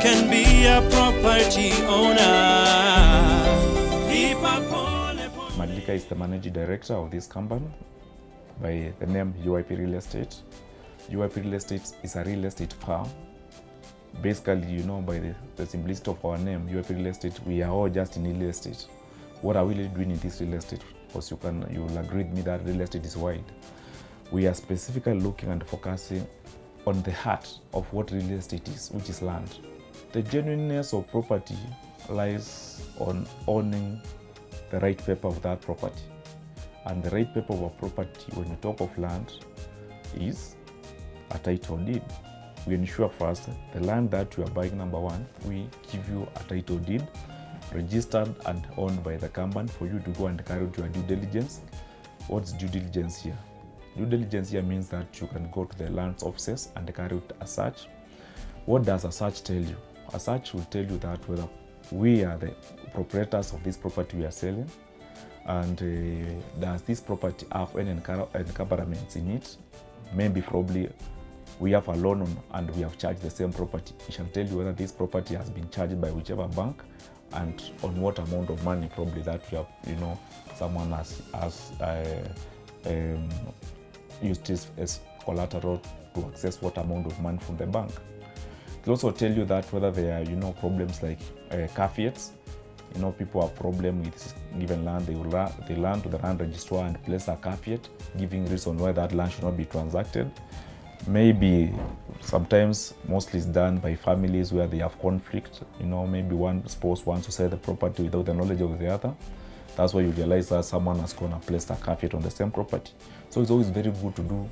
can be a property owner. Madlika is the managing director of this company by the name UIP Real Estate. UIP Real Estate is a real estate firm. Basically, you know, by the simplicity of our name, UIP Real Estate, we are all just in real estate. What are we really doing in this real estate? Because you will agree with me that real estate is wide. We are specifically looking and focusing on the heart of what real estate is, which is land. The genuineness of property lies on owning the right paper of that property. And the right paper of a property, when you talk of land, is a title deed. We ensure first the land that you are buying, number one, we give you a title deed, registered and owned by the company for you to go and carry out your due diligence. What's due diligence here? Due diligence here means that you can go to the land offices and carry out a search. What does a search tell you? A search will tell you that whether we are the proprietors of this property we are selling, and does this property have any encumbrances in it? Maybe probably we have a loan on and we have charged the same property. It shall tell you whether this property has been charged by whichever bank and on what amount of money probably that you have, you know, someone has used this as collateral to access what amount of money from the bank. It will also tell you that whether there are, you know, problems like caveats. You know, people have problem with given land, they learn to the land registrar and place a caveat, giving reason why that land should not be transacted. Maybe sometimes, mostly it's done by families where they have conflict. You know, maybe one spouse wants to sell the property without the knowledge of the other. That's why you realize that someone has gone and placed a caveat on the same property. So it's always very good to do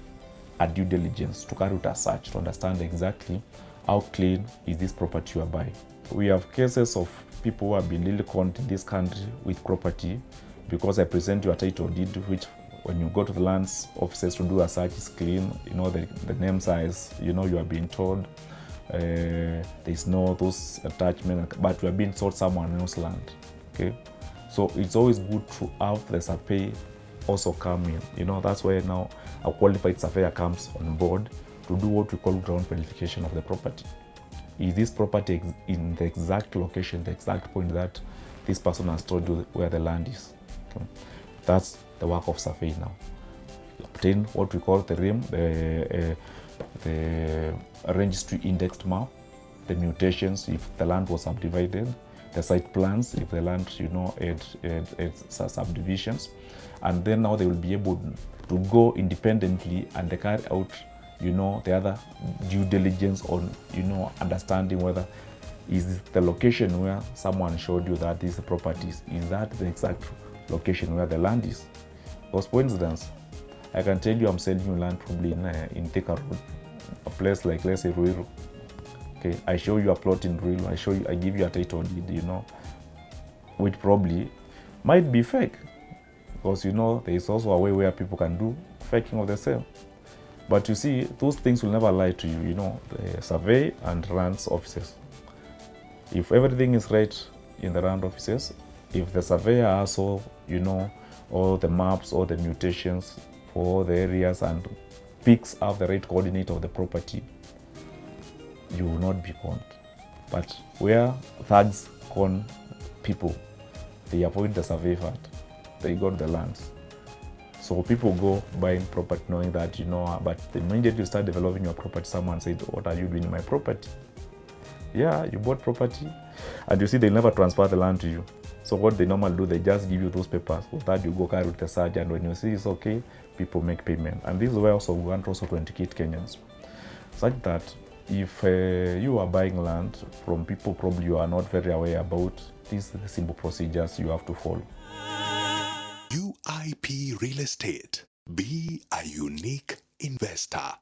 a due diligence, to carry out a search, to understand exactly how clean is this property you are buying. We have cases of people who have been really conned in this country with property because I present you a title deed, which when you go to the lands offices to do a search is clean. You know, the name size, you know, you are being told there's no those attachments, but you are being sold someone else's land. Okay, so it's always good to have the survey also come in. You know, that's where now a qualified surveyor comes on board to do what we call ground verification of the property. Is this property in the exact location, the exact point that this person has told you where the land is? Okay. That's the work of survey now. Obtain what we call the RIM, the registry indexed map, the mutations if the land was subdivided, the site plans if the land, you know, had subdivisions, and then now they will be able to go independently and they carry out, you know, the other due diligence on, you know, understanding whether is the location where someone showed you that these properties, is that the exact location where the land is. Because for instance, I can tell you I'm selling you land probably in Thika Road, a place like, let's say, Ruiru. Okay, I show you a plot in Ruiru, I give you a title deed, you know, which probably might be fake. Because, you know, there is also a way where people can do faking of the same. But you see, those things will never lie to you, you know, the survey and lands offices. If everything is right in the land offices, if the surveyor has all, you know, all the maps, all the mutations for all the areas and picks up the right coordinate of the property, you will not be conned. But where thugs con people, they avoid the survey part, they got the lands. So people go buying property knowing that, you know, but the minute you start developing your property, someone said, what are you doing in my property? Yeah, you bought property, and you see they never transfer the land to you. So what they normally do, they just give you those papers. For that, you go carry with the search, and when you see it's okay, people make payment. And this is where also we want also to educate Kenyans, such that if you are buying land from people probably you are not very aware about, these are the simple procedures you have to follow. UIP Real Estate. Be a unique investor.